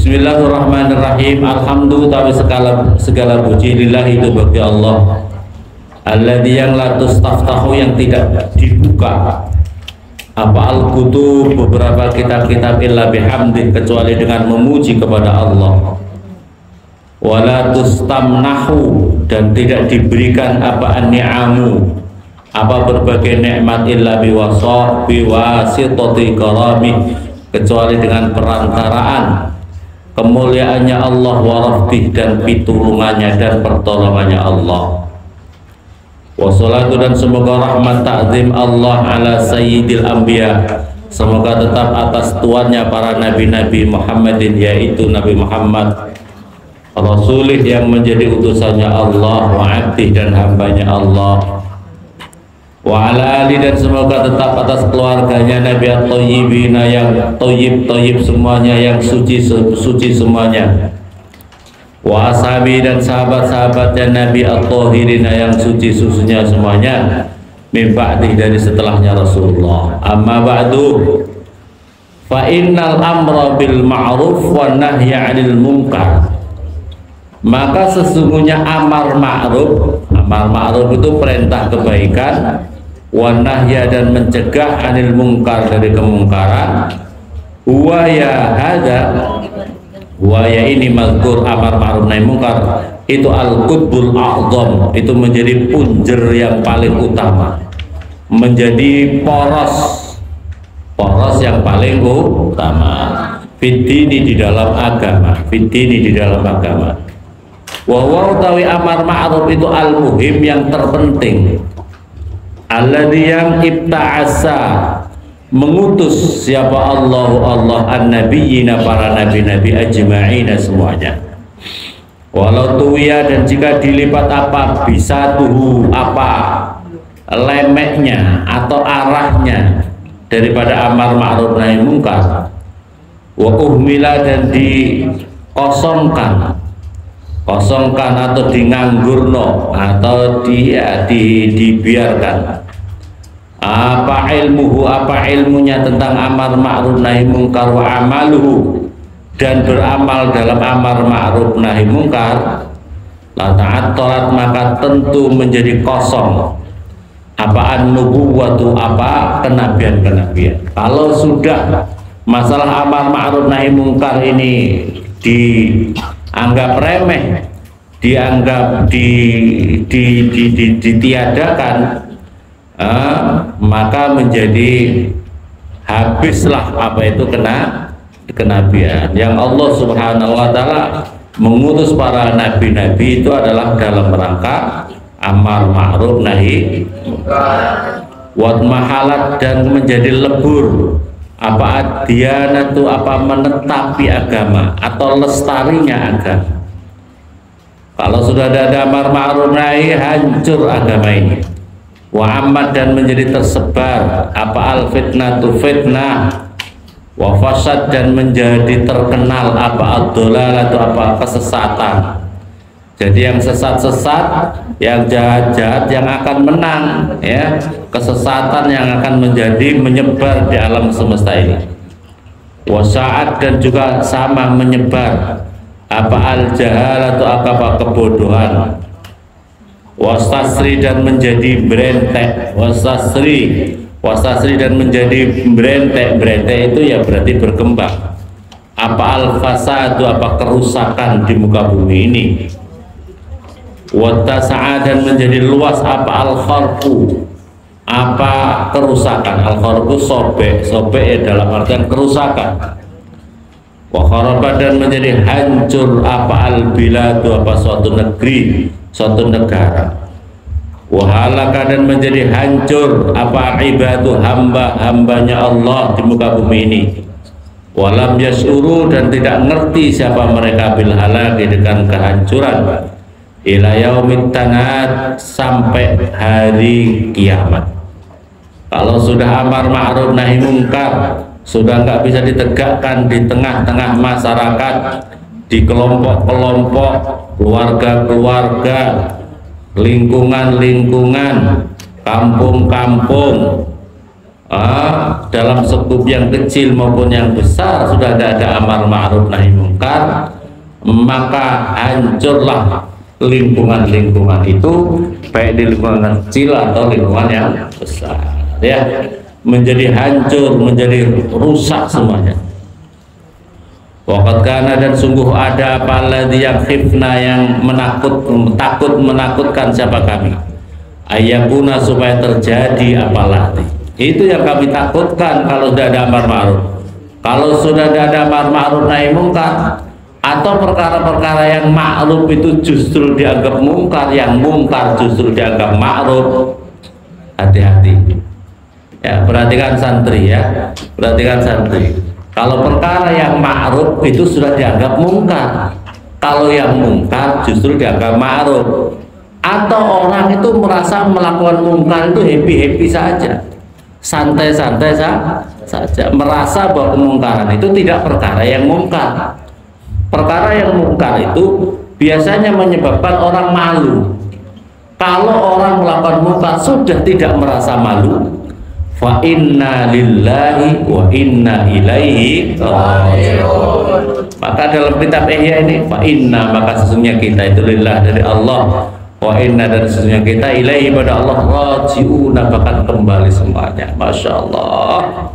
Bismillahirrahmanirrahim. Alhamdulillah, segala puji lillahi itu bagi Allah. Alladzi yang la tustaftahu, yang tidak dibuka apa al-kutub, beberapa kitab-kitab illa bihamdi, kecuali dengan memuji kepada Allah. Wala tustamnahu, dan tidak diberikan apa an-ni'amu, apa berbagai nikmat illa biwasitati karamih, kecuali dengan perantaraan kemuliaannya Allah, warahmah, dan pitulungannya dan pertolongannya Allah. Wassalatu, dan semoga rahmat ta'zim Allah ala sayyidil anbiya, semoga tetap atas tuannya para nabi-nabi Muhammadin, yaitu Nabi Muhammad Rasulih yang menjadi utusannya Allah, wa abdih, dan hambanya Allah, wa ala ali, dan semoga tetap atas keluarganya Nabi at-Thayyibina, yang thayyib semuanya, yang suci semuanya, wa ashabi, dan sahabat-sahabatnya Nabi at-Thahirina, yang sucinya semuanya, min ba'di, dari setelahnya Rasulullah. Amma ba'du, fa innal amra bil ma'ruf wa nahya 'anil munkar, maka sesungguhnya amar ma'ruf itu perintah kebaikan, wa nahya, dan mencegah anil mungkar, dari kemungkaran. Huwa ya ini mazkur amar ma'ruf nahi mungkar itu al-qutbul a'zam, itu menjadi punjer yang paling utama, menjadi poros yang paling utama fitini, di dalam agama, wa utawi amar ma'ruf itu al-muhim, yang terpenting, alladzi yang ibta'asa, mengutus siapa Allah an-nabiyina, para nabi-nabi ajma'ina semuanya. Walau tuwiya, dan jika dilipat apa bisa tuhu, apa lemeknya atau arahnya daripada amar ma'ruf nahi mungkar, wa uhmila, dan dikosongkan atau dinganggurno, atau dibiarkan apa ilmunya tentang amar ma'ruf nahi mungkar, wa amaluhu, dan beramal dalam amar ma'ruf nahi mungkar, la ta'attarat, maka tentu menjadi kosong apa an-nubuwwatu, apa kenabian. Kalau sudah masalah amar ma'ruf nahi mungkar ini dianggap remeh, dianggap ditiadakan, maka menjadi habislah apa itu kenabian yang Allah Subhanahu wa ta'ala mengutus para nabi-nabi itu adalah dalam rangka amar ma'ruf nahi wat mahalat, dan menjadi lebur apa adyanatu, apa menetapi agama atau lestarinya agama. Kalau sudah ada amar ma'ruf nahi, hancur agama ini. Wa ammad, dan menjadi tersebar apa al fitnatu, fitnah, wa fasad, dan menjadi terkenal apa ad-dhalalatu, apa kesesatan. Jadi yang sesat-sesat, yang jahat-jahat yang akan menang, ya, kesesatan yang akan menjadi menyebar di alam semesta ini. Wa sa'ad, dan juga sama menyebar apa al-jahalatu, apa kebodohan. Wastasri, dan menjadi berentek, wastasri, dan menjadi berentek itu ya berarti berkembang. Apa al-fasadu, apa kerusakan di muka bumi ini. Wattasa'a, dan menjadi luas apa al-kharqu, apa kerusakan. Al-kharqu sobek ya, dalam artian kerusakan. Wa kharaba, dan menjadi hancur apa al-biladu, apa suatu negeri, suatu negara. Wahalaka, dan menjadi hancur apa ibadu, hambanya Allah di muka bumi ini. Walam yasuru, dan tidak ngerti siapa mereka bil halaki, dengan kehancuran, ila yaumit tanad, sampai hari kiamat. Kalau sudah amar ma'ruf nahi mungkar sudah nggak bisa ditegakkan di tengah-tengah masyarakat, di kelompok-kelompok, keluarga-keluarga, lingkungan-lingkungan, kampung-kampung, dalam skup yang kecil maupun yang besar sudah ada amar ma'ruf nahi mungkar, maka hancurlah lingkungan-lingkungan itu, baik di lingkungan kecil atau lingkungan yang besar, ya, menjadi hancur, menjadi rusak semuanya. Waqad kana, dan sungguh ada apalagi yang khifna, yang takut menakutkan siapa kami, ayakuna, supaya terjadi apalagi. Itu yang kami takutkan kalau sudah ada amar ma'ruf. Kalau sudah ada amar ma'ruf nahi mungkar, atau perkara-perkara yang ma'ruf itu justru dianggap mungkar, yang mungkar justru dianggap ma'ruf, hati-hati. Ya, perhatikan santri ya, perhatikan santri. Kalau perkara yang ma'ruf itu sudah dianggap mungkar, kalau yang mungkar justru dianggap ma'ruf. Atau orang itu merasa melakukan mungkar itu happy-happy saja, santai-santai saja, merasa bahwa kemungkaran itu tidak perkara yang mungkar. Perkara yang mungkar itu biasanya menyebabkan orang malu. Kalau orang melakukan mungkar sudah tidak merasa malu, fa inna lillahi wa inna ilaihi raji'un. Maka dalam kitab Ihya ini, fa inna, maka sesungguhnya kita itu lillah, dari Allah, wa inna, dan sesungguhnya kita ilaihi, pada Allah, raji'un, bahkan kembali semuanya. Masya Allah.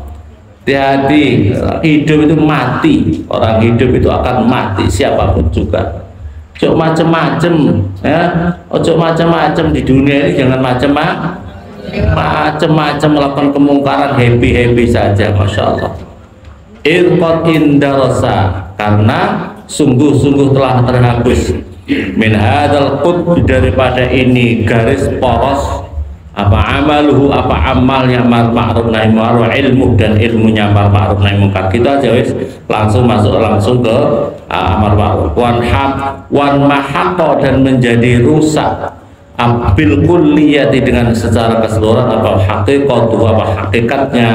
Hati-hati, hidup itu mati, orang hidup itu akan mati siapapun juga. Ojo macem-macem ya, ojo macem-macem di dunia ini, jangan macem-macem melakukan kemungkaran, happy-happy saja. Masya Allah. Irqad indarasa, karena sungguh-sungguh telah terhapus min hadal qutb, daripada ini garis poros, apa amaluhu, apa amalnya amar ma'ruf nahi mungkar, ilmu dan ilmunya amar ma'ruf nahi mungkar. Kita aja wis langsung masuk langsung ke amar ma'ruf. Wan mahaqqa, dan menjadi rusak, bil kulliyati, dengan secara keseluruhan, apa haqiqatu, apa hakikatnya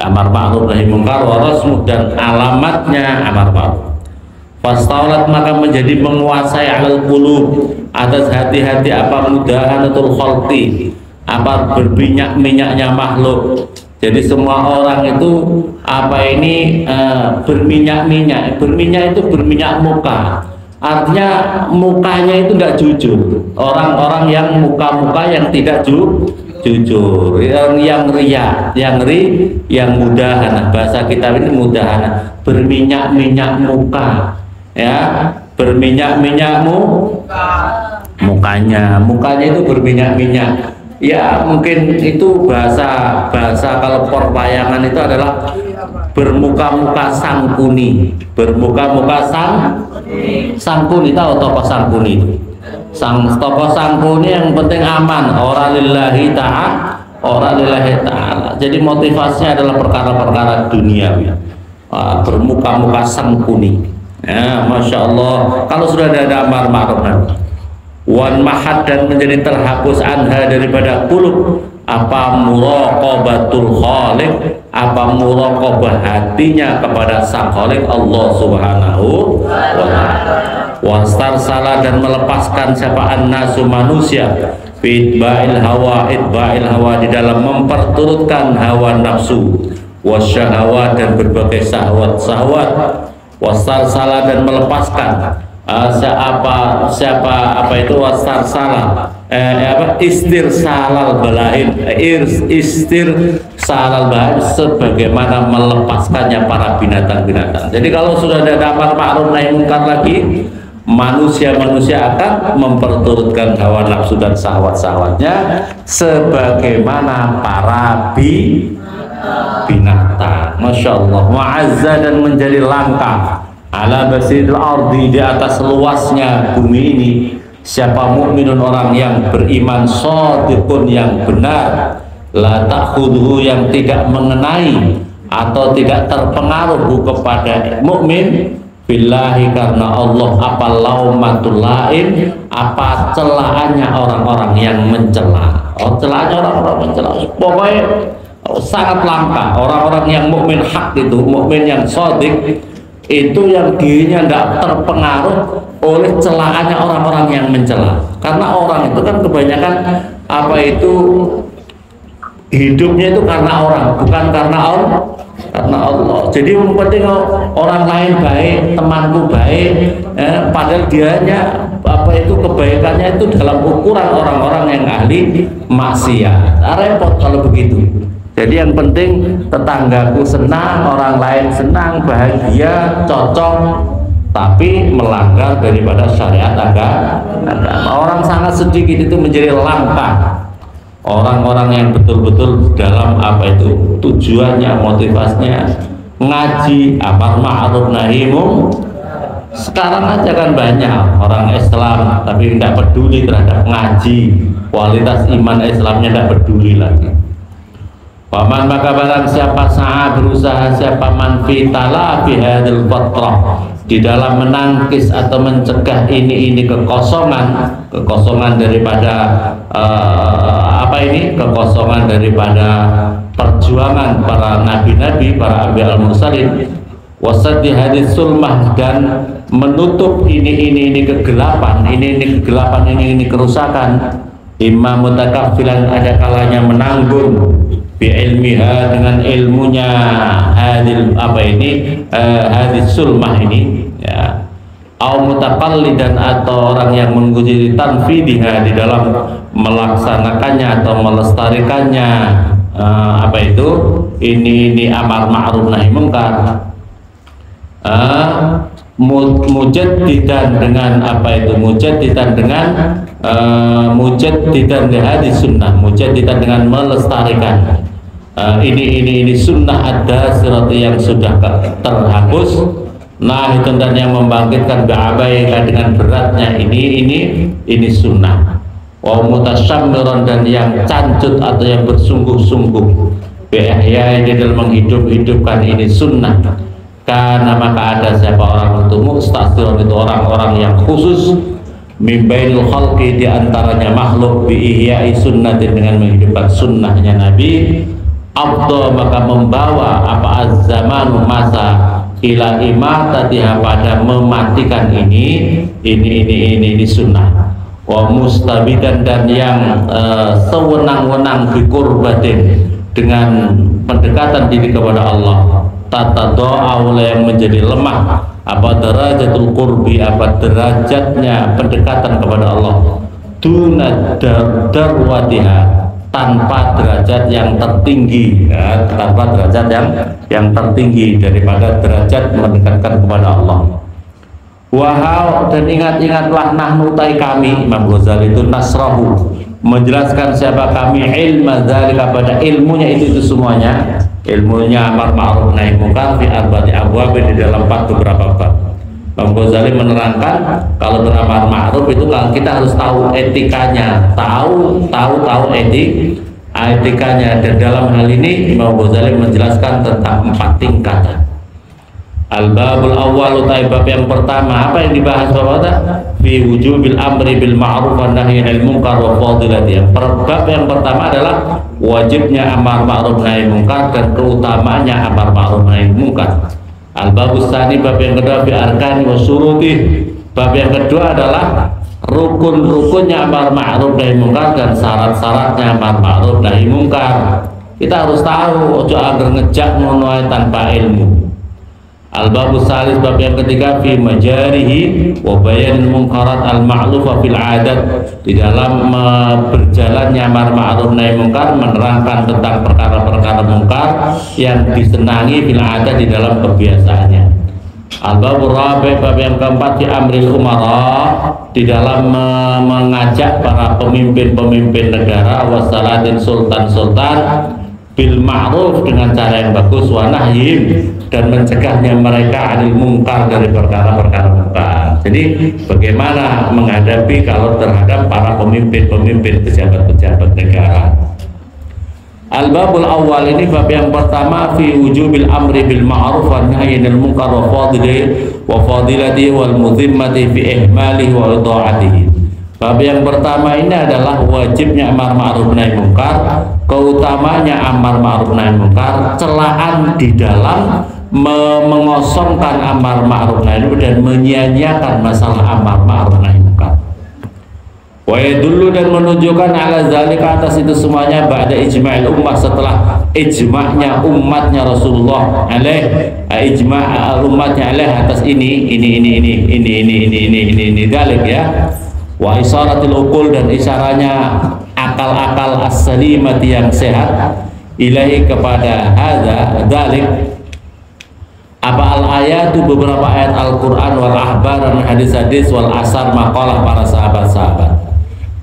amar ma'ruf nahi mungkar, wa rasmu, dan alamatnya amar ma'ruf. Fastaulat, maka menjadi menguasai alal qulub, atas hati-hati, apa mudahanatul khalqi, apa berminyak-minyaknya makhluk. Jadi semua orang itu apa ini berminyak-minyak. Berminyak itu berminyak muka, artinya mukanya itu tidak jujur. Orang-orang yang muka-muka yang tidak jujur, yang riya, yang mudahana. Bahasa kita ini mudahana, berminyak-minyak muka, ya, berminyak-minyak mukanya itu berminyak-minyak. Ya, mungkin itu bahasa kalau perwayangan itu adalah bermuka-muka sangkuni, bermuka-muka sangkuni. Tahu tokoh sangkuni itu? Tokoh sangkuni yang penting aman, ora lillahi ta'ala. Jadi motivasinya adalah perkara-perkara duniawi. Bermuka-muka sangkuni. Ya, Masya Allah. Kalau sudah ada amar ma'ruf wan mahad, dan menjadi terhapus anha, daripada qulub, apa muraqabatul khaliq, apa muraqabah hatinya kepada sang khaliq Allah Subhanahu wa ta'ala. Wastarsala, dan melepaskan siapa annasu, manusia, itba'il hawa, di dalam memperturutkan hawa nafsu, wasyahawat, dan berbagai syahwat. Wastarsala, dan melepaskan siapa itu wastarsala, istirsalal balahin, istirsalal balahin, sebagaimana melepaskannya para binatang-binatang. Jadi kalau sudah ada amar ma'ruf nahi mungkar lagi, manusia akan memperturutkan hawa nafsu dan syahwat-syahwatnya sebagaimana para binatang. Masya Allah. Mu'azza, dan menjadi langka, ala basidil ardi, di atas luasnya bumi ini, siapa mukminun, orang yang beriman, shadiqun, yang benar, la ta'khudhu, yang tidak mengenai atau tidak terpengaruh kepada mukmin, billahi, karena Allah, apa laumatul laim, apa celahannya orang-orang yang mencela. Celahannya orang-orang mencela, pokoknya sangat langka. Orang-orang yang mukmin hak itu, mukmin yang shadiq itu, yang dirinya tidak terpengaruh oleh celahannya orang-orang yang mencela. Karena orang itu kan kebanyakan apa itu hidupnya itu karena orang, bukan karena Allah. Karena Allah. Jadi yang penting orang lain baik, temanku baik, padahal dianya apa itu kebaikannya itu dalam ukuran orang-orang yang ahli maksiat. Repot kalau begitu. Jadi yang penting tetanggaku senang, orang lain senang, bahagia, cocok, tapi melanggar daripada syariat agama. Orang sangat sedikit itu menjadi langka. Orang-orang yang betul-betul dalam apa itu tujuannya, motivasinya ngaji, amar ma'ruf nahi munkar. Sekarang aja kan banyak orang Islam tapi tidak peduli terhadap ngaji, kualitas iman Islamnya tidak peduli lagi. Paman maka barang siapa sa'a berusaha siapa manfitala fi hadil fatrah, di dalam menangkis atau mencegah ini kekosongan daripada kekosongan daripada perjuangan para nabi-nabi, para anbiya al-mursalin, wasaddi hadis sulmah, dan menutup ini kegelapan, ini kerusakan, imam mutakaffilan, ada kalanya menanggung bi ilmiha, dengan ilmunya hadis sulmah ini ya, au mutaqallidan, atau orang yang mengikuti tanfidiha, di dalam melaksanakannya atau melestarikannya ini amar ma'ruf nahi munkar, mujaddidan dengan mujaddidan hadis sunnah, mujaddidan dengan melestarikan ini sunnah ada sesuatu yang sudah terhapus, nah itu, dan yang membangkitkan ba'abaika, dengan beratnya ini sunnah, wa mutasyammiran, dan yang cancut atau yang bersungguh-sungguh bi'ihya, di dalam menghidupkan ini sunnah. Karena maka ada siapa orang itu mustasiron, itu orang-orang yang khusus mimbainul khalqi, diantaranya makhluk bi'ihyai sunnatin, dengan menghidupkan sunnahnya Nabi. Abdo maka membawa apa az-zamanu masa ila imatatiha, pada mematikan ini sunnah. Wa mustabidan, dan yang sewenang-wenang biqurbatin, dengan pendekatan diri kepada Allah. Tata doa yang menjadi lemah apa darajatul qurbi, apa derajatnya pendekatan kepada Allah. Duna darwatiha, tanpa derajat yang tertinggi, ya, tanpa derajat yang tertinggi daripada derajat mendekatkan kepada Allah. Wahau, dan ingatlah nahnu tai kami, Imam Ghazali itu nasrahu, menjelaskan siapa kami, ilma dzalika, pada ilmunya itu semuanya, ilmunya amar ma'ruf nahi munkar fi arba'ati abwab, di dalam 4 beberapa bab. Imam Ghazali menerangkan kalau beramar ma'ruf itu kalau kita harus tahu etikanya, tahu etikanya, dan dalam hal ini Imam Ghazali menjelaskan tentang 4 tingkatan. Al-babul awwal, bab yang pertama, apa yang dibahas Bapak? Fi wujubil amri bil ma'ruf wa nahyi 'anil munkar wa fadilatihi. Bab yang pertama adalah wajibnya amar ma'ruf nahi munkar dan keutamanya amar ma'ruf nahi munkar. Al-babus tsani, bab yang kedua, fi arkani wa syurutih. Bab yang kedua adalah rukun-rukunnya amar ma'ruf nahi munkar dan syarat-syaratnya amar ma'ruf nahi munkar. Kita harus tahu, ojo agar ngejak ngono tanpa ilmu. Al-babus salis, bab yang ketiga, fi majarihi wa bayan munkarat al-ma'lufa fil adat, di dalam berjalannya amar ma'ruf nahi munkar, menerangkan tentang perkara-perkara munkar yang disenangi fil adat, di dalam kebiasaannya. Al-babur rabi, bab yang keempat, fi amril umara, di dalam mengajak para pemimpin-pemimpin negara, wasalatin sultan-sultan, bil ma'ruf, dengan cara yang bagus, wa nahyim, dan mencegahnya mereka anil munkar, dari perkara-perkara munkar. Jadi bagaimana menghadapi kalau terhadap para pemimpin-pemimpin, pejabat-pejabat negara. Al-babul awal, ini bab yang pertama, fi wujubil amri bil ma'ruf wa nahyi 'anil munkar wa fadilatihi wal mudhimmati fi ihmalihi wa idha'atihi. Bab yang pertama ini adalah wajibnya amar ma'ruf nahi munkar, keutamanya amar ma'ruf nahi munkar, celaan di dalam mengosongkan amar ma'ruf nahi munkar dan menyia-nyiakan masalah amar ma'ruf nahi munkar. Wa yadullu dan menunjukkan ala zalika atas itu semuanya ba'da ijma'il ummah setelah ijma'nya umatnya Rasulullah ijma' umatnya atas ini dalik ya. Wa isaratil uqul dan isaranya akal-akal as-salimati yang sehat ilahi kepada hadza dalik apa al-ayatu beberapa ayat Al-Quran wal ahbar dan hadis-hadis wal asar maqalah para sahabat-sahabat.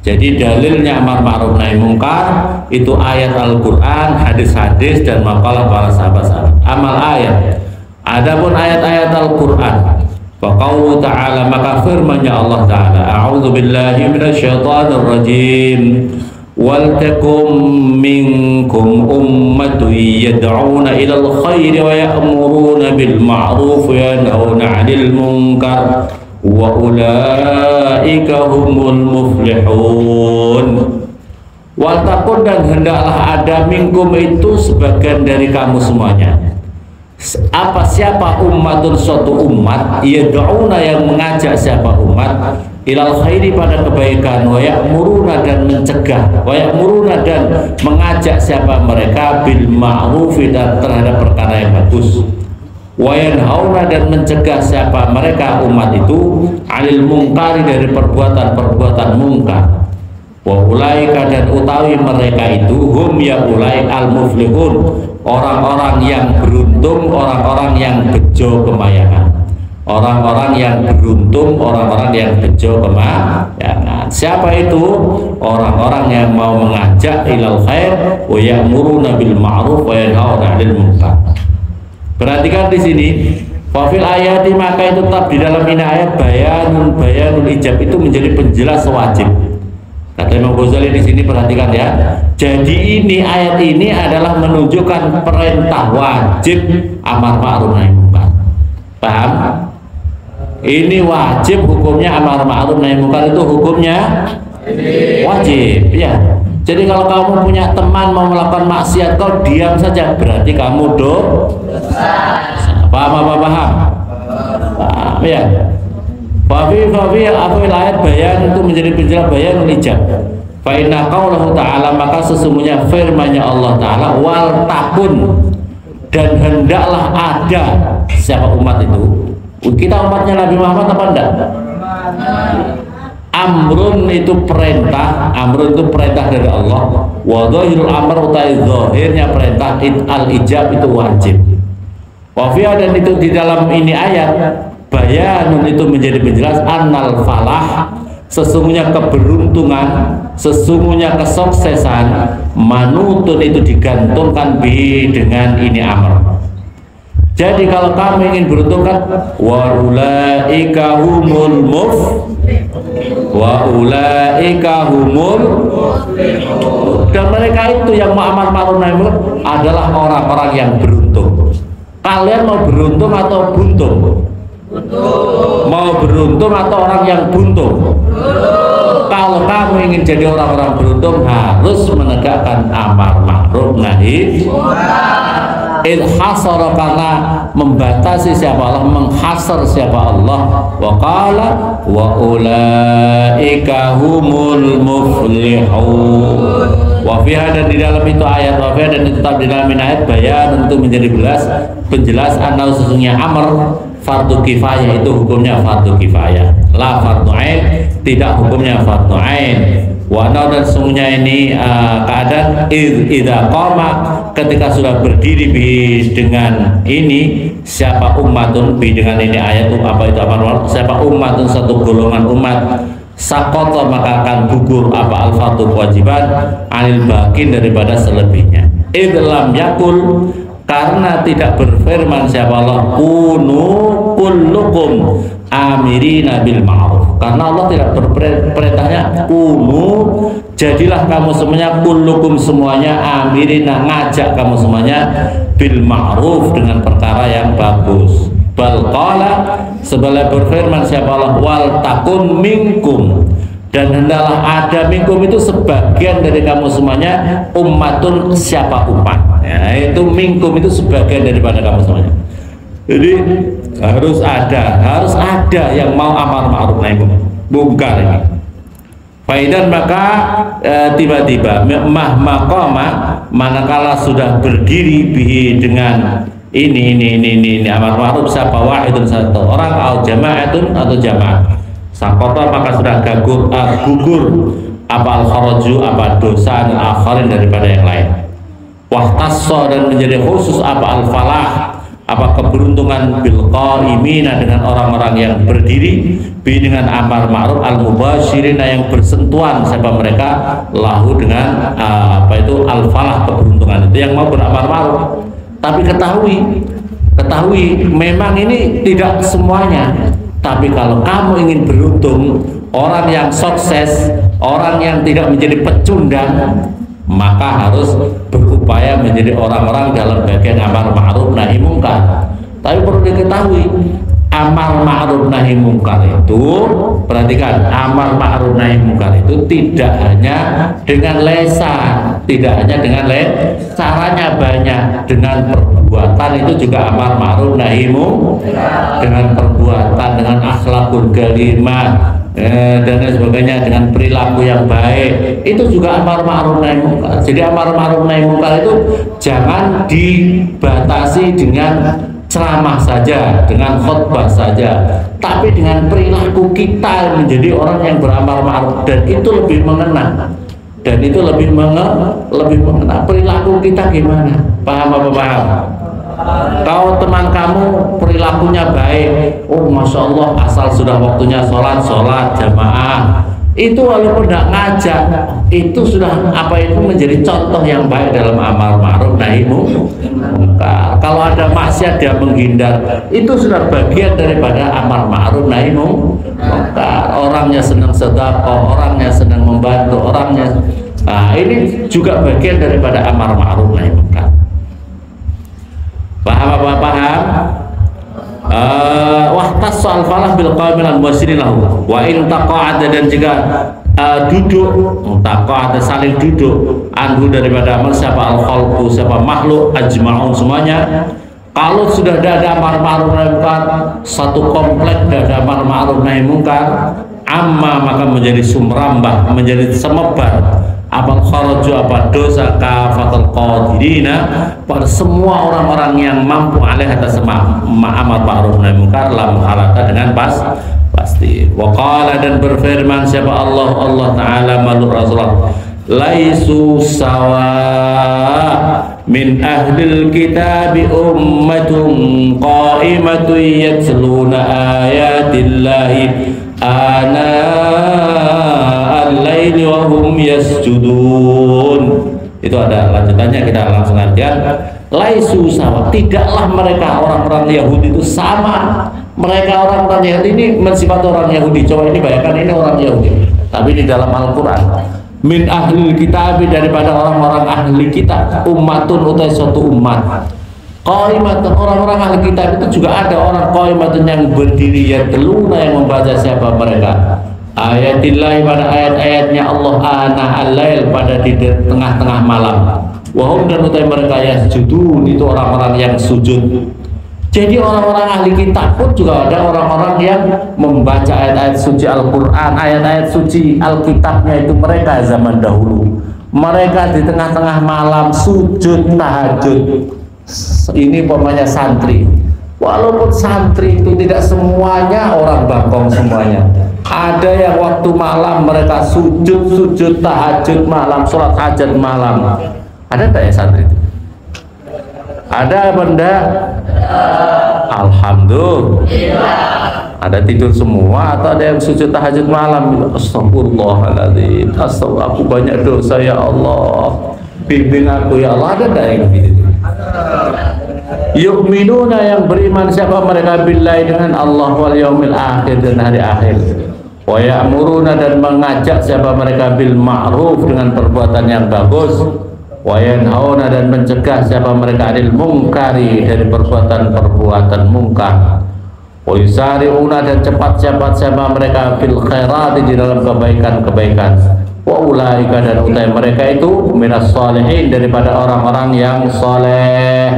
Jadi dalilnya amar ma'ruf nahi mungkar itu ayat Al-Quran, hadis-hadis dan maqalah para sahabat-sahabat. Amal ayat. Adapun ayat-ayat Al-Quran, faqaulu ta'ala maka firman-Nya Allah Ta'ala, a'udzu billahi minasyaitonir rajim. Wal takum minkum ummatun yad'una ilal khairi wa ya'muruna bil ma'ruf wa yanhauna 'anil munkar wa ulaika humul muflihun. Wal takun dan hendaklah ada minkum itu sebagian dari kamu semuanya. Siapa ummatun suatu umat yad'una yang mengajak siapa umat ilal khairi pada kebaikan wa ya'muruna dan mencegah wa ya'muruna dan mengajak siapa mereka bil ma'ruf dan terhadap perkara yang bagus wa yanhauna dan mencegah siapa mereka umat itu 'anil munkari dari perbuatan-perbuatan mungkar wa ulaika dan utawi mereka itu hum ya ulai al muflihun orang-orang yang beruntung, orang-orang yang bejo kemayangan. Orang-orang yang beruntung, orang-orang yang bejo kemayangan. Siapa itu? Orang-orang yang mau mengajak ilal khair wa ya'muruna bil ma'ruf wa yanhauna 'anil munkar. Perhatikan di sini, fafil ayati maka itu tetap di dalam ini ayat bayanul ijab itu menjadi penjelas wajib. Kata Imam Ghazali di sini perhatikan ya. Jadi ini ayat ini adalah menunjukkan perintah wajib amar ma'ruf nahi munkar. Paham? Ini wajib hukumnya amar ma'ruf nahi munkar itu hukumnya wajib ya. Jadi kalau kamu punya teman mau melakukan maksiat kau diam saja berarti kamu dosa. Paham? Paham ya. Fafi ayat bayan itu menjadi penjelas bayanul ijab. Fa inna qaulahu ta'ala maka sesungguhnya firman-Nya Allah Ta'ala wal takun dan hendaklah ada siapa umat itu. Kita umatnya Nabi Muhammad apa enggak? Amrun itu perintah, amrun itu perintah dari Allah. Wa dhahirul amr utai zahirnya perintah al ijab itu wajib. Wa fi dan itu di dalam ini ayat bayanun itu menjadi penjelas annal falah sesungguhnya keberuntungan, sesungguhnya kesuksesan manutun itu digantungkan dengan ini amr. Jadi kalau kamu ingin beruntung kan wa ulaika humul dan mereka itu yang amar ma'ruf nahi munkar adalah orang-orang yang beruntung. Kalian mau beruntung atau buntung? Mau beruntung atau orang yang buntung? Kalau kamu ingin jadi orang-orang beruntung harus menegakkan amar ma'ruf nahi ilhasara karena membatasi siapa Allah, menghasar siapa Allah. Wa qala wa ulaika humul muflihun. Wa fiha dan di dalam itu ayat wa fiha dan itu tetap di dalam ayat bayan untuk menjadi penjelas anna sesungguhnya amr fardu kifayah itu hukumnya fardu kifayah, la fardu ain, tidak hukumnya fardu ain. Wa dan sesungguhnya ini keadaan idza qama ketika sudah berdiri dengan ini siapa ummatun dengan ini ayat apa itu apa siapa ummatun satu golongan umat sakota maka akan gugur apa al-fardu kewajiban anil bakin daripada selebihnya. Idlam yakul karena tidak berfirman siapa Allah kunu kullukum amirina bil ma'ruf, karena Allah tidak berperintahnya kunu jadilah kamu semuanya kullukum semuanya amirina ngajak kamu semuanya bil ma'ruf dengan perkara yang bagus. Bal qala sebelah berfirman siapa Allah wal takun minkum dan hendaklah ada minkum itu sebagian dari kamu semuanya ummatun siapa umat ya, itu minkum itu sebagian daripada kamu semuanya. Jadi harus ada yang mau amar ma'ruf nahi munkar ini. Faidan maka tiba-tiba maqama manakala sudah berdiri bihi dengan ini amar ma'ruf siapa wahidun satu orang atau jama'atun atau jamaah sakota maka sudah gugur apa al-kharaju apa dosa al-akharin daripada yang lain wahtassa dan menjadi khusus apa al-falah apa keberuntungan bil qaimina dengan orang-orang yang berdiri bi dengan amar ma'ruf al mubasyirina yang bersentuhan siapa mereka lahu dengan apa itu al falah keberuntungan itu yang mau beramar ma'ruf. Tapi ketahui memang ini tidak semuanya, tapi kalau kamu ingin beruntung, orang yang sukses, orang yang tidak menjadi pecundang, maka harus berupaya menjadi orang-orang dalam bagian amar ma'ruf nahi mungkar. Tapi perlu diketahui amar ma'ruf nahi mungkar itu, perhatikan, amar ma'ruf nahi mungkar itu tidak hanya dengan lesan, tidak hanya dengan caranya banyak, dengan perbuatan itu juga amar ma'ruf nahi mungkar, dengan perbuatan, dengan akhlakul karimah dan lain sebagainya, dengan perilaku yang baik itu juga amar ma'ruf nahi mungkar. Jadi amar ma'ruf nahi mungkar itu jangan dibatasi dengan ceramah saja, dengan khutbah saja, tapi dengan perilaku kita menjadi orang yang beramal ma'ruf, dan itu lebih mengena, dan itu lebih mengena perilaku kita gimana. Paham apa paham? Kalau teman kamu perilakunya baik, oh masya Allah, asal sudah waktunya sholat jamaah, itu walaupun tidak ngajak, itu sudah apa itu menjadi contoh yang baik dalam amar ma'ruf nahi mungkar. Kalau ada maksiat dia menghindar, itu sudah bagian daripada amar ma'ruf nahi mungkar. Orangnya senang sedekah, orangnya senang membantu, orangnya ini juga bagian daripada amar ma'ruf nahi mungkar. Paham apa paham? Wahtas soal falah bil qamilan wasirilahu wa in taqa'ada dan jika duduk taqa'ada saling duduk anhu daripada amal siapa al khalqu siapa makhluk ajma'un semuanya. Kalau sudah ada amar ma'ruf nahi mungkar, satu komplek ada amar ma'ruf nahi mungkar, amma maka menjadi sumrambah, menjadi semebar apa kharaju apa dosa kafatul qadirina pada semua orang-orang yang mampu alih atas amar ma'ruf nahi mungkar la muhalata dengan pasti. Wa qala dan berfirman siapa Allah taala malu rasulullah laisu sawa min ahlil kitabi ummatun qa'imatun yatluna ayatillahi ana al-laili wa hum yasjudun. Itu ada lanjutannya, kita langsung artikan. Laisu sawa, tidaklah mereka orang-orang Yahudi itu sama. Mereka orang-orang Yahudi ini mensifat orang Yahudi. Coba ini bayangkan, ini orang Yahudi, tapi di dalam Al-Quran min ahli kitab, daripada orang-orang ahli kitab, ummatun utai suatu umat qaimatun, orang-orang ahli kitab itu juga ada orang qaimatun yang berdiri yang teluna yang membaca siapa mereka ayatillahi pada ayat-ayatnya Allah ana al-lail pada di tengah-tengah malam wahum dan utai mereka yasjudun, itu orang-orang yang sujud. Jadi orang-orang ahli kitab pun juga ada orang-orang yang membaca ayat-ayat suci Al-Quran, ayat-ayat suci Alkitabnya itu mereka zaman dahulu. Mereka di tengah-tengah malam sujud tahajud. Ini pokoknya santri. Walaupun santri itu tidak semuanya orang Bangkong semuanya. Ada yang waktu malam mereka sujud tahajud malam, sholat hajat malam. Ada tak ya santri itu? Ada benda? Alhamdulillah. Ada tidur semua atau ada yang sujud tahajud malam? Astagfirullahaladzim, astagfirullah, aku banyak dosa ya Allah, bimbing aku ya Allah. Ada tak yang begitu? Yu'minuna yang beriman siapa mereka billahi dengan Allah wal yaumil akhir dan hari akhir. Wa ya'muruna dan mengajak siapa mereka bil ma'ruf dengan perbuatan yang bagus. Wa yanhauna dan mencegah siapa mereka anil mungkari dari perbuatan mungkar. Wa yusari'una dan cepat siapa mereka fil khairati di dalam kebaikan. Wa ulaika dan utai mereka itu minas sholihin daripada orang-orang yang soleh.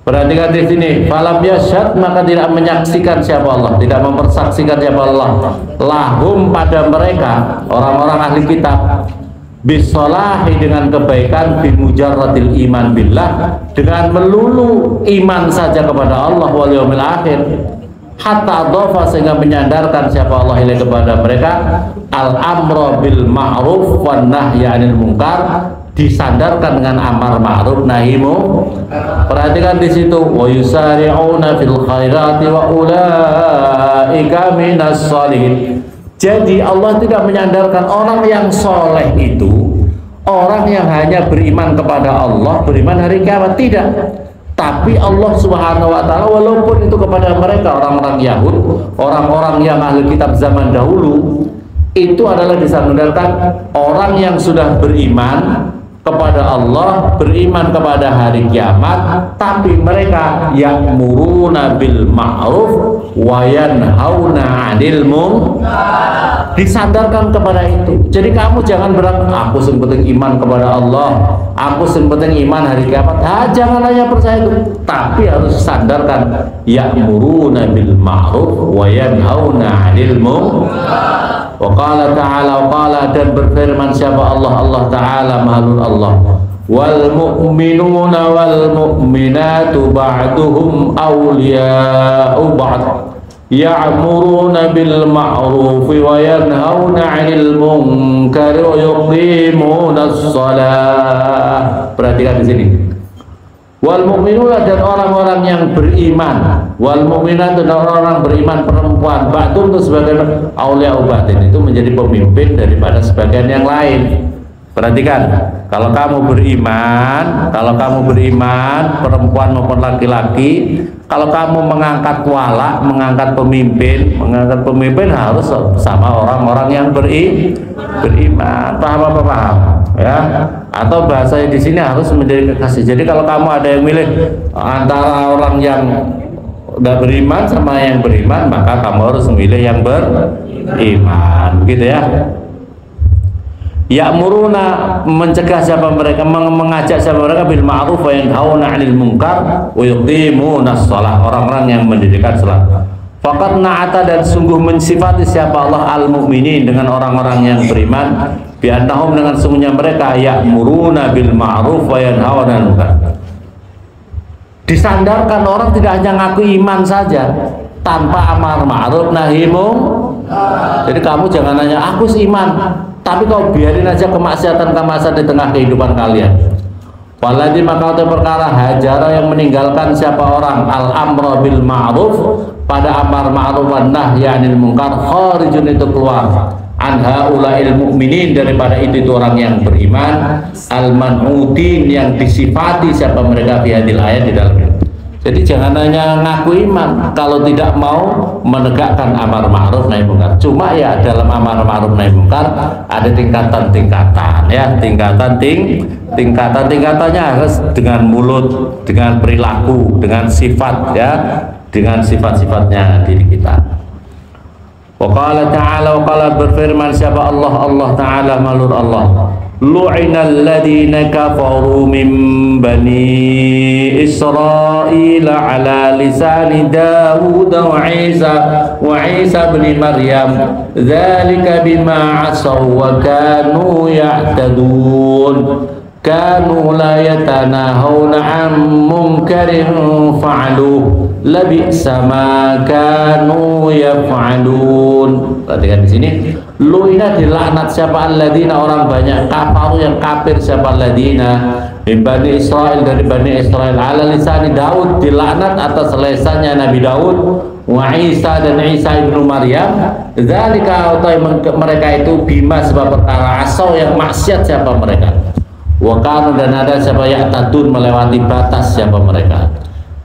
Perhatikan di sini, falam yasyad, maka tidak menyaksikan siapa Allah, tidak mempersaksikan siapa Allah, lahum pada mereka orang-orang ahli kitab, bisolahi dengan kebaikan, bimujarradil iman billah, dengan melulu iman saja kepada Allah wal yaumil akhir, hatta adhafa, sehingga menyandarkan siapa Allah ilaih kepada mereka al amra bil ma'ruf wan nahyi 'anil munkar, disandarkan dengan amar ma'ruf nahi munkar. Perhatikan di situ, wa yusari'una fil khairati wa ulaika minas sholihin. Jadi Allah tidak menyandarkan orang yang soleh itu orang yang hanya beriman kepada Allah, beriman hari kiamat, tidak. Tapi Allah Subhanahu wa ta'ala, walaupun itu kepada mereka orang-orang Yahud, orang-orang yang ahli kitab zaman dahulu, itu adalah disandarkan orang yang sudah beriman kepada Allah, beriman kepada hari kiamat, tapi mereka ya'muruna bil ma'ruf wa yanhauna 'anil munkar, disandarkan kepada itu. Jadi kamu jangan berangkat, aku yang penting iman kepada Allah, aku yang penting iman hari kiamat. Jangan hanya percaya itu, tapi harus sandarkan ya'muruna bil ma'ruf wa yanhauna 'anil munkar. Wa qala ta'ala, dan berfirman siapa Allah, Allah Ta'ala mahlul Allah, wal mu'minuna wal mu'minatu ba'duhum awliya'u ba'd ya'muruna bil ma'rufi wa yanhauna 'anil munkari wa yuqimuna shalah. Perhatikan di sini, wal mu'minuna, dan orang-orang yang beriman, wal mu'minat, dan orang-orang beriman perempuan, ba'dum itu sebagian aulia ubatin, itu menjadi pemimpin daripada sebagian yang lain. Perhatikan, kalau kamu beriman, perempuan maupun laki-laki, kalau kamu mengangkat wala, mengangkat pemimpin harus sama orang-orang yang beriman. Paham apa paham? Ya, atau bahasanya di sini harus menjadi kekasih. Jadi kalau kamu ada yang milih antara orang yang tidak beriman sama yang beriman, maka kamu harus memilih yang beriman, begitu ya. Ya'muruna, mencegah siapa mereka, mengajak siapa mereka, bil ma'ruf wa yanhauna 'anil munkar wa yuqimuna shalah, orang-orang yang mendirikan salat. Faqad na'ata, dan sungguh mensifati siapa Allah al mu'minin, dengan orang-orang yang beriman, bi annahum, dengan sungguhnya mereka ya'muruna bil ma'ruf wa yanhauna 'anil munkar. Disandarkan orang tidak hanya ngaku iman saja tanpa amar ma'ruf nahi munkar. Jadi kamu jangan hanya aku seiman, tapi kau biarin aja kemaksiatan di tengah kehidupan kalian. Waladhi, maka itu perkara hajara, yang meninggalkan siapa orang al amra bil ma'ruf, pada amar ma'ruf wan nahyi 'anil munkar, kharijun, itu keluar, an haula'il mu'minin, daripada itu orang yang beriman, al man'udin, yang disifati siapa mereka fi hadil ayat, di dalam ini. Jadi jangan hanya ngaku iman kalau tidak mau menegakkan amar ma'ruf nahi munkar. Cuma ya dalam amar ma'ruf nahi munkar ada tingkatan-tingkatan ya, tingkatannya harus dengan mulut, dengan perilaku, dengan sifat ya, dengan sifat-sifatnya diri kita. Wa qala ta'ala, wa qala, berfirman siapa Allah, Allah Ta'ala malur Allah, lu'inal ladina kafaru min bani Israil ala lisani Dawud wa Isa bin Maryam, dzalika bima asaw wa kanu ya'tadun, kanu la yatanahawna 'an munkarin fa'aluhu labi'sa ma kanu yaf'alun. Perhatikan di sini, lu'ina, dilaknat siapa alladzina, orang banyak, kafaru, yang kafir siapa alladzina, min bani Israil, dari bani Israil, ala lisani Daud, dilaknat atas lesannya Nabi Daud, wa Isa, dan Isa ibnu Maryam, dzalika, mereka itu bima, sebab perkara, asau, yang maksiat siapa mereka, wa kanu, dan ada siapa ya'tadun, melewati batas siapa mereka,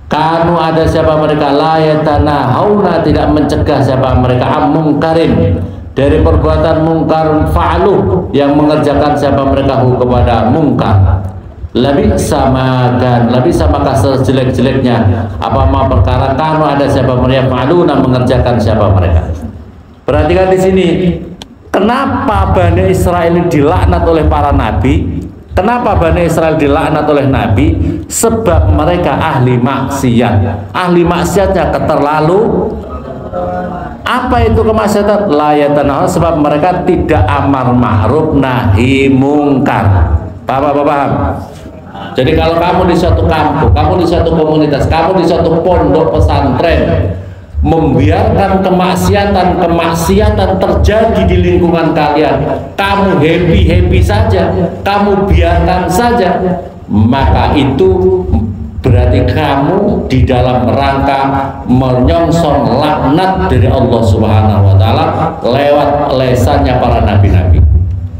kanu, ada siapa mereka, la yatanahawna, tidak mencegah siapa mereka, amungkarin, dari perbuatan mungkar, fa'aluh, yang mengerjakan siapa mereka kepada mungkar, lebih sama kasar jelek-jeleknya apa perkara, kanu, ada siapa mereka, fa'aluna, mengerjakan siapa mereka. Perhatikan di sini, kenapa Bani Israel dilaknat oleh para nabi? Kenapa Bani Israel dilaknat oleh Nabi? Sebab mereka ahli maksiat. Ahli maksiatnya keterlalu. Apa itu kemaksiatan? La yatanahun, sebab mereka tidak amar ma'ruf nahi mungkar. Paham? Jadi kalau kamu di suatu kampung, kamu di suatu komunitas, kamu di suatu pondok pesantren, membiarkan kemaksiatan terjadi di lingkungan kalian, kamu happy saja, kamu biarkan saja, maka itu berarti kamu di dalam rangka menyongsong laknat dari Allah Subhanahu wa taala lewat lesannya para nabi-nabi.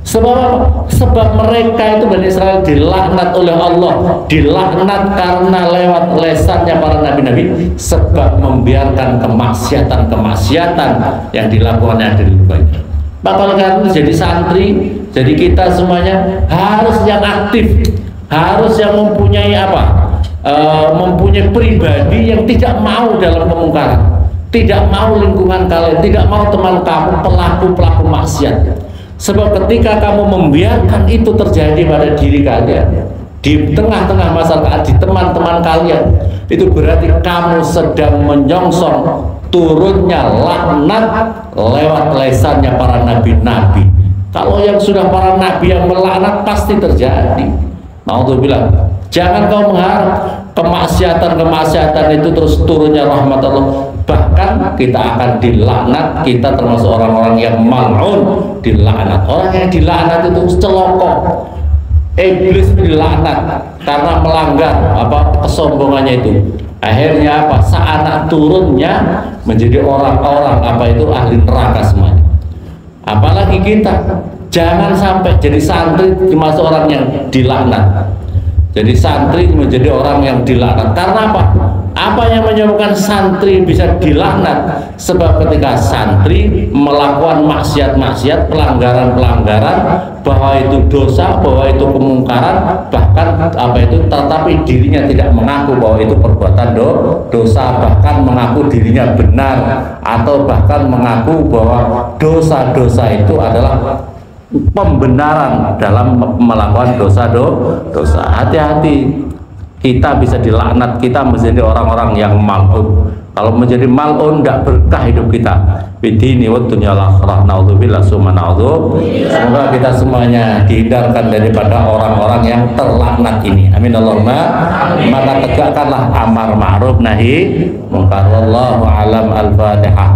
Sebab apa? Sebab mereka itu Bani Israel dilaknat oleh Allah, dilaknat karena lewat lesannya para nabi-nabi, sebab membiarkan kemaksiatan yang dilakukannya di lingkungan. Maka oleh karena itu jadi santri, jadi kita semuanya harus yang aktif, harus yang mempunyai mempunyai pribadi yang tidak mau dalam kemungkaran, tidak mau lingkungan kalian, tidak mau teman kamu pelaku maksiat. Sebab ketika kamu membiarkan itu terjadi pada diri kalian, di tengah-tengah masyarakat, di teman-teman kalian, itu berarti kamu sedang menyongsong turunnya laknat lewat lesannya para nabi-nabi. Kalau yang sudah para nabi yang melaknat pasti terjadi. Naudzubillah. Jangan kau mengharap kemaksiatan itu terus turunnya rahmat Allah. Bahkan kita akan dilaknat, kita termasuk orang-orang yang mal'un, dilaknat. Orang yang dilaknat itu celoko. Iblis dilaknat karena melanggar kesombongannya itu. Akhirnya saat turunnya menjadi orang-orang ahli neraka semuanya. Apalagi kita, jangan sampai jadi santri termasuk orang yang dilaknat. Jadi santri menjadi orang yang dilaknat. Karena apa? Apa yang menyebabkan santri bisa dilaknat? Sebab ketika santri melakukan maksiat-maksiat, pelanggaran-pelanggaran, bahwa itu dosa, bahwa itu kemungkaran, bahkan tetapi dirinya tidak mengaku bahwa itu perbuatan dosa, bahkan mengaku dirinya benar, atau bahkan mengaku bahwa dosa-dosa itu adalah pembenaran dalam melakukan dosa. Hati-hati, kita bisa dilaknat, kita menjadi orang-orang yang mal'un. Kalau menjadi mal'un tidak berkah hidup kita. Bidini wa dunya akhirah. Naudzubillah summa naudzu. Semoga kita semuanya dihindarkan daripada orang-orang yang terlaknat ini. Amin Allahumma. Maka tegakkanlah amar ma'ruf nahi mungkar. Wallahu alam. Al-Fatihah.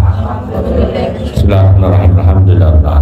Bismillahirrahmanirrahim. Alhamdulillah.